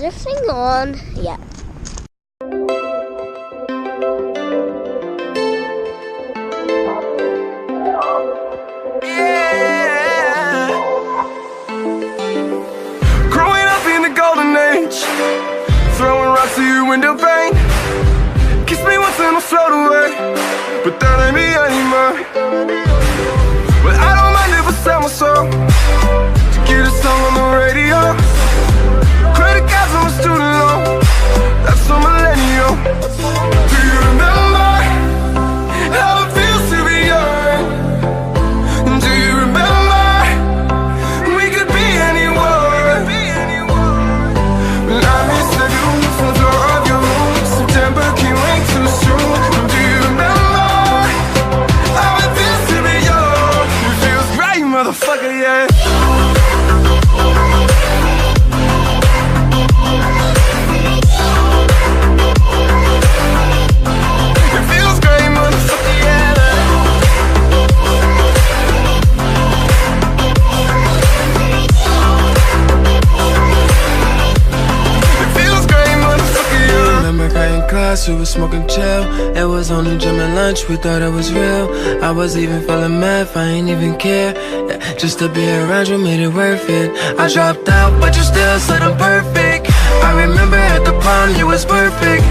everything on? Yeah. Growing up in the golden age, throwing rocks to your window pane. Kiss me once and I'll float away, but that ain't me anymore. Well, I don't mind if I sell my soul to get a song on the radio. Credit cards on my student loan, that's a millennial. Do you remember how it feels to be young? Do you remember we could be anyone? Well, I miss the view from the floor of your room. September came way too soon. Do you remember how it feels to be young? It feels great, motherfucker, yeah. We was smoking chill. It was only gym and lunch, we thought it was real. I was even feeling mad, I ain't even care. Yeah, just to be around you made it worth it. I dropped out, but you still said I'm perfect. I remember at the prom, you was perfect.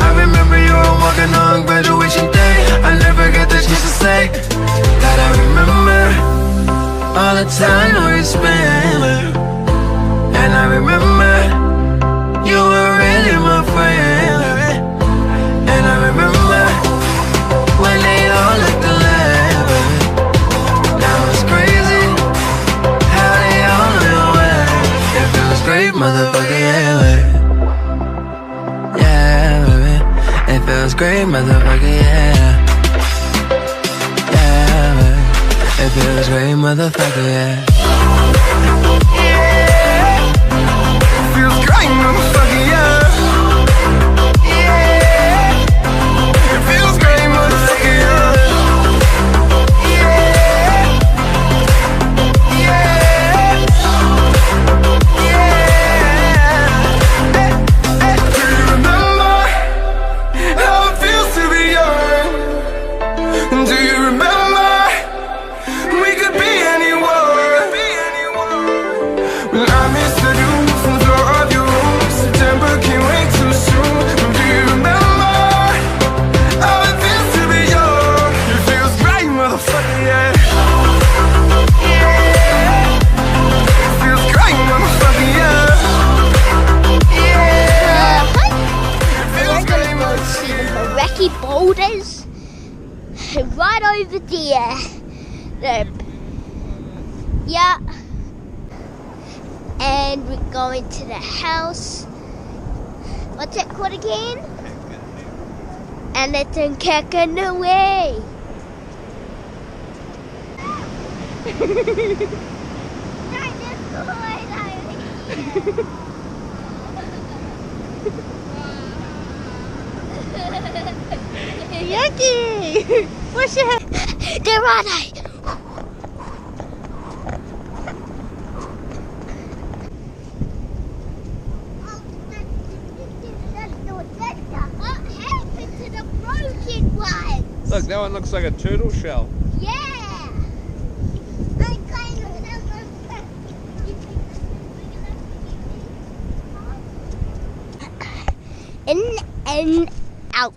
I remember you were walking on graduation day. I never got the chance to say that I remember all the time we spent. And I remember you were really my friend. And I remember when they all looked alike. Now it's crazy how they all went away. It feels great, motherfucker, yeah. Yeah, baby. It feels great, motherfucker, yeah. Yeah, baby. It feels great, motherfucker, yeah. It feels great, motherfucker, yeah. Boulders right over there. Yeah, and we're going to the house. What's it called again? And it's in kicking away. Yucky! What's your head? There are they. What happened to the broken ones? Look, that one looks like a turtle shell. Yeah. In and out.